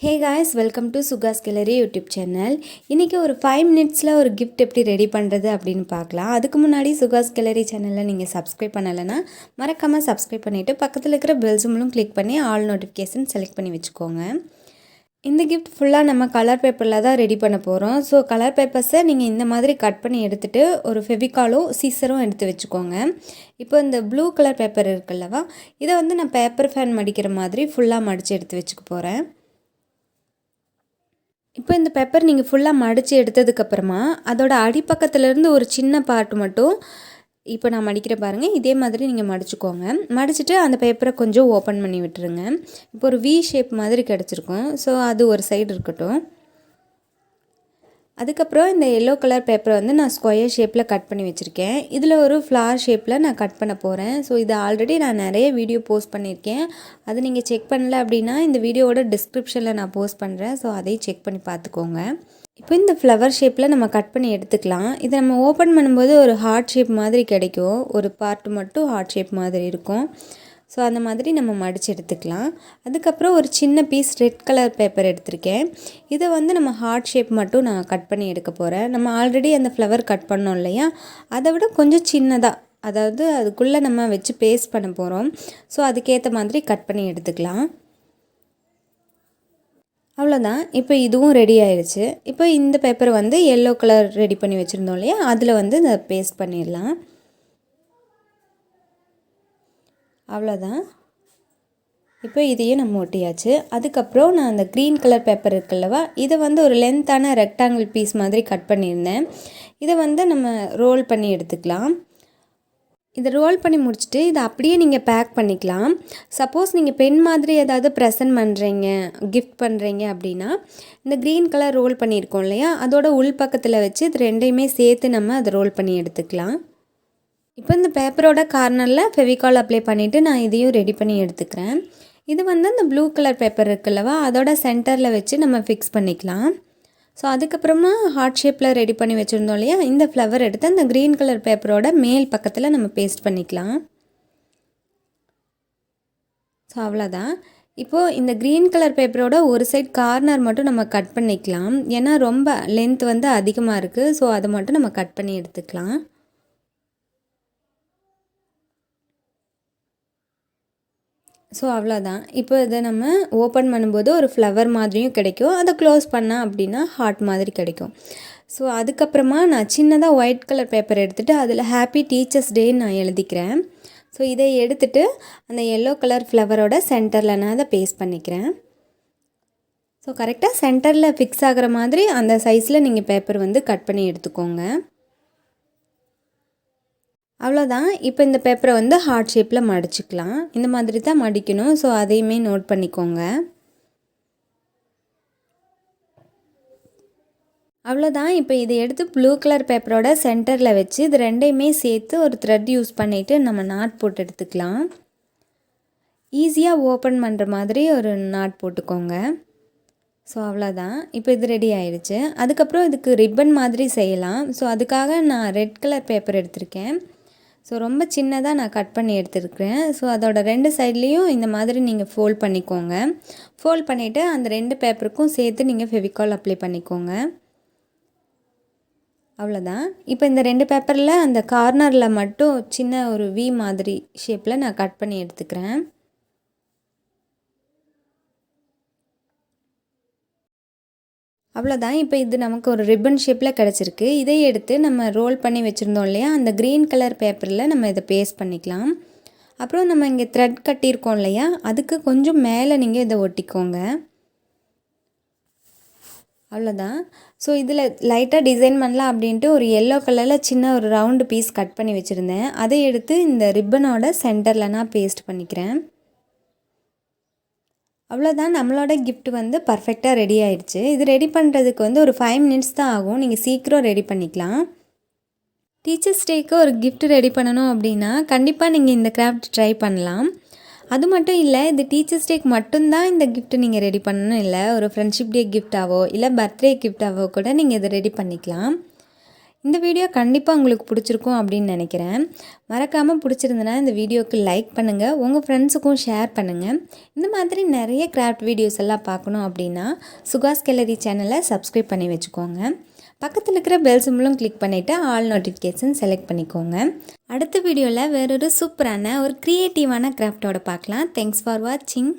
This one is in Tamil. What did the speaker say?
Hey guys, welcome to Suga's Gallery YouTube channel. இன்னைக்கு ஒரு 5 minutesல ஒரு gift எப்படி ரெடி பண்றது அப்படினு பார்க்கலாம். அதுக்கு முன்னாடி Suga's Gallery channelல நீங்க subscribe பண்ணலனா மறக்காம subscribe பண்ணிட்டு பக்கத்துல இருக்கிற bell symbol-ம் click பண்ணி all notification select பண்ணி வெச்சுக்கோங்க. இந்த gift ஃபுல்லா நம்ம கலர் பேப்பர்ல தான் ரெடி பண்ண போறோம். சோ கலர் பேப்பர்ஸை நீங்க இந்த மாதிரி கட் பண்ணி எடுத்துட்டு ஒரு ஃபெவிகாலோ சீசரும் எடுத்து வெச்சுக்கோங்க. இப்போ இந்த ப்ளூ கலர் பேப்பர் இருக்குல்லவா, இத வந்து நான் பேப்பர் ஃபேன் மடிக்கிற மாதிரி ஃபுல்லா மடிச்சு எடுத்து வெச்சுக்க போறேன். இப்போ இந்த பேப்பர் நீங்கள் ஃபுல்லாக மடித்து எடுத்ததுக்கப்புறமா அதோட அடிப்பக்கத்துலேருந்து ஒரு சின்ன பார்ட் மட்டும் இப்போ நான் மடிக்கிறேன் பாருங்கள், இதே மாதிரி நீங்கள் மடிச்சுக்கோங்க. மடிச்சுட்டு அந்த பேப்பரை கொஞ்சம் ஓப்பன் பண்ணி விட்டுருங்க. இப்போ ஒரு வி ஷேப் மாதிரி கிடச்சிருக்கும். ஸோ அது ஒரு சைடு இருக்கட்டும். அதுக்கப்புறம் இந்த எல்லோ கலர் பேப்பரை வந்து நான் ஸ்கொயர் ஷேப்பில் கட் பண்ணி வச்சுருக்கேன். இதில் ஒரு ஃப்ளார் ஷேப்பில் நான் கட் பண்ண போகிறேன். ஸோ இது ஆல்ரெடி நான் நிறைய வீடியோ போஸ்ட் பண்ணியிருக்கேன். அது நீங்கள் செக் பண்ணல அப்படின்னா இந்த வீடியோவோட டிஸ்கிரிப்ஷனில் நான் போஸ்ட் பண்ணுறேன். ஸோ அதையும் செக் பண்ணி பார்த்துக்கோங்க. இப்போ இந்த ஃப்ளவர் ஷேப்பில் நம்ம கட் பண்ணி எடுத்துக்கலாம். இதை நம்ம ஓப்பன் பண்ணும்போது ஒரு ஹார்ட் ஷேப் மாதிரி கிடைக்கும். ஒரு பார்ட் மட்டும் ஹார்ட் ஷேப் மாதிரி இருக்கும். ஸோ அந்த மாதிரி நம்ம மடித்து எடுத்துக்கலாம். அதுக்கப்புறம் ஒரு சின்ன பீஸ் ரெட் கலர் பேப்பர் எடுத்திருக்கேன். இதை வந்து நம்ம ஹார்ட் ஷேப் மட்டும் நான் கட் பண்ணி எடுக்க போகிறேன். நம்ம ஆல்ரெடி அந்த ஃப்ளவர் கட் பண்ணோம் இல்லையா, அதை விட கொஞ்சம் சின்னதாக, அதாவது அதுக்குள்ளே நம்ம வச்சு பேஸ்ட் பண்ண போகிறோம். ஸோ அதுக்கேற்ற மாதிரி கட் பண்ணி எடுத்துக்கலாம். அவ்வளோதான். இப்போ இதுவும் ரெடி ஆயிடுச்சு. இப்போ இந்த பேப்பரை வந்து எல்லோ கலர் ரெடி பண்ணி வச்சுருந்தோம் இல்லையா, அதில் வந்து இந்த பேஸ்ட் பண்ணிடலாம். அவ்வளோதான். இப்போ இதையும் நம்ம ஒட்டியாச்சு. அதுக்கப்புறம் நான் அந்த க்ரீன் கலர் பேப்பர் இருக்குல்லவா, இதை வந்து ஒரு லென்த்தான ரெக்டாங்கிள் பீஸ் மாதிரி கட் பண்ணியிருந்தேன். இதை வந்து நம்ம ரோல் பண்ணி எடுத்துக்கலாம். இதை ரோல் பண்ணி முடிச்சுட்டு இதை அப்படியே நீங்கள் பேக் பண்ணிக்கலாம். சப்போஸ் நீங்கள் பென் மாதிரி ஏதாவது ப்ரெசன்ட் பண்ணுறீங்க, கிஃப்ட் பண்ணுறீங்க அப்படின்னா இந்த க்ரீன் கலர் ரோல் பண்ணியிருக்கோம் இல்லையா, அதோட உள் பக்கத்தில் வச்சு இது ரெண்டையுமே சேர்த்து நம்ம அதை ரோல் பண்ணி எடுத்துக்கலாம். இப்போ இந்த பேப்பரோட கார்னரில் ஃபெவிகால் அப்ளை பண்ணிவிட்டு நான் இதையும் ரெடி பண்ணி எடுத்துக்கிறேன். இது வந்து இந்த ப்ளூ கலர் பேப்பர் இருக்குல்லவா, அதோட சென்டரில் வச்சு நம்ம ஃபிக்ஸ் பண்ணிக்கலாம். ஸோ அதுக்கப்புறமா ஹார்ட் ஷேப்பில் ரெடி பண்ணி வச்சுருந்தோம் இல்லையா, இந்த ஃப்ளவர் எடுத்து அந்த க்ரீன் கலர் பேப்பரோட மேல் பக்கத்தில் நம்ம பேஸ்ட் பண்ணிக்கலாம். ஸோ அவ்வளோதான். இப்போது இந்த க்ரீன் கலர் பேப்பரோட ஒரு சைட் கார்னர் மட்டும் நம்ம கட் பண்ணிக்கலாம். ஏன்னா ரொம்ப லென்த் வந்து அதிகமாக இருக்குது. ஸோ அதை மட்டும் நம்ம கட் பண்ணி எடுத்துக்கலாம். ஸோ அவ்வளோதான். இப்போ இதை நம்ம ஓப்பன் பண்ணும்போது ஒரு ஃப்ளவர் மாதிரியும் கிடைக்கும். அதை க்ளோஸ் பண்ணால் அப்படின்னா ஹார்ட் மாதிரி கிடைக்கும். ஸோ அதுக்கப்புறமா நான் சின்னதாக ஒயிட் கலர் பேப்பர் எடுத்துகிட்டு அதில் ஹாப்பி டீச்சர்ஸ் டேன்னு நான் எழுதிக்கிறேன். ஸோ இதை எடுத்துகிட்டு அந்த எல்லோ கலர் ஃப்ளவரோட சென்டரில் நான் அதை பேஸ்ட் பண்ணிக்கிறேன். ஸோ கரெக்டாக சென்டரில் ஃபிக்ஸ் ஆகிற மாதிரி அந்த சைஸில் நீங்கள் பேப்பர் வந்து கட் பண்ணி எடுத்துக்கோங்க. அவ்வளோதான். இப்போ இந்த பேப்பரை வந்து ஹார்ட் ஷேப்பில் மடிச்சுக்கலாம். இந்த மாதிரி தான் மடிக்கணும். ஸோ அதையுமே நோட் பண்ணிக்கோங்க. அவ்வளோதான். இப்போ இதை எடுத்து ப்ளூ கலர் பேப்பரோட சென்டரில் வச்சு இது ரெண்டையுமே சேர்த்து ஒரு த்ரெட் யூஸ் பண்ணிவிட்டு நம்ம நாட் போட்டு எடுத்துக்கலாம். ஈஸியாக ஓப்பன் பண்ணுற மாதிரி ஒரு நாட் போட்டுக்கோங்க. ஸோ அவ்வளோதான். இப்போ இது ரெடி ஆயிடுச்சு. அதுக்கப்புறம் இதுக்கு ரிப்பன் மாதிரி செய்யலாம். ஸோ அதுக்காக நான் ரெட் கலர் பேப்பர் எடுத்திருக்கேன். ஸோ ரொம்ப சின்னதாக நான் கட் பண்ணி எடுத்துருக்கிறேன். ஸோ அதோட 2 சைட்லேயும் இந்த மாதிரி நீங்கள் ஃபோல்ட் பண்ணிக்கோங்க. ஃபோல்ட் பண்ணிவிட்டு அந்த 2 பேப்பருக்கும் சேர்த்து நீங்கள் ஃபெவிகால் அப்ளை பண்ணிக்கோங்க. அவ்வளோதான். இப்போ இந்த 2 பேப்பரில் அந்த கார்னரில் மட்டும் சின்ன ஒரு வி மாதிரி ஷேப்பில் நான் கட் பண்ணி எடுத்துக்கிறேன். அவ்வளோதான். இப்போ இது நமக்கு ஒரு ரிப்பன் ஷேப்பில் கிடச்சிருக்கு. இதை எடுத்து நம்ம ரோல் பண்ணி வச்சுருந்தோம் இல்லையா, அந்த க்ரீன் கலர் பேப்பரில் நம்ம இதை பேஸ்ட் பண்ணிக்கலாம். அப்புறம் நம்ம இங்கே த்ரெட் கட்டியிருக்கோம் இல்லையா, அதுக்கு கொஞ்சம் மேலே நீங்கள் இதை ஒட்டிக்கோங்க. அவ்வளோதான். ஸோ இதில் லைட்டாக டிசைன் பண்ணலாம் அப்படின்ட்டு ஒரு எல்லோ கலரில் சின்ன ஒரு ரவுண்டு பீஸ் கட் பண்ணி வச்சுருந்தேன். அதை எடுத்து இந்த ரிப்பனோட சென்டரில் நான் பேஸ்ட் பண்ணிக்கிறேன். அவ்வளோதான். நம்மளோட கிஃப்ட் வந்து பர்ஃபெக்டாக ரெடி ஆயிடுச்சு. இது ரெடி பண்ணுறதுக்கு வந்து ஒரு 5 மினிட்ஸ் தான் ஆகும். நீங்கள் சீக்கிரம் ரெடி பண்ணிக்கலாம். டீச்சர்ஸ் டேக்கு ஒரு கிஃப்ட் ரெடி பண்ணணும் அப்படின்னா கண்டிப்பாக நீங்கள் இந்த கிராஃப்ட் ட்ரை பண்ணலாம். அது மட்டும் இல்லை, இது டீச்சர்ஸ் டேக்கு மட்டும்தான் இந்த கிஃப்ட் நீங்கள் ரெடி பண்ணணும் இல்லை, ஒரு ஃப்ரெண்ட்ஷிப் டே கிஃப்டாவோ இல்லை பர்த்டே கிஃப்டாவோ கூட நீங்கள் இதை ரெடி பண்ணிக்கலாம். இந்த வீடியோ கண்டிப்பாக உங்களுக்கு பிடிச்சிருக்கும் அப்படின்னு நினைக்கிறேன். மறக்காமல் பிடிச்சிருந்தனா இந்த வீடியோவுக்கு லைக் பண்ணுங்கள், உங்கள் ஃப்ரெண்ட்ஸுக்கும் ஷேர் பண்ணுங்கள். இந்த மாதிரி நிறைய கிராஃப்ட் வீடியோஸ் எல்லாம் பார்க்கணும் அப்படின்னா சுகாஸ் கேலரி சேனலை சப்ஸ்கிரைப் பண்ணி வச்சுக்கோங்க. பக்கத்தில் இருக்கிற பெல் சிம்பலும் கிளிக் பண்ணிவிட்டு ஆல் நோட்டிஃபிகேஷன் செலக்ட் பண்ணிக்கோங்க. அடுத்த வீடியோவில் வேறொரு சூப்பரான ஒரு க்ரியேட்டிவான கிராஃப்டோட பார்க்கலாம். தேங்க்ஸ் ஃபார் வாட்சிங்.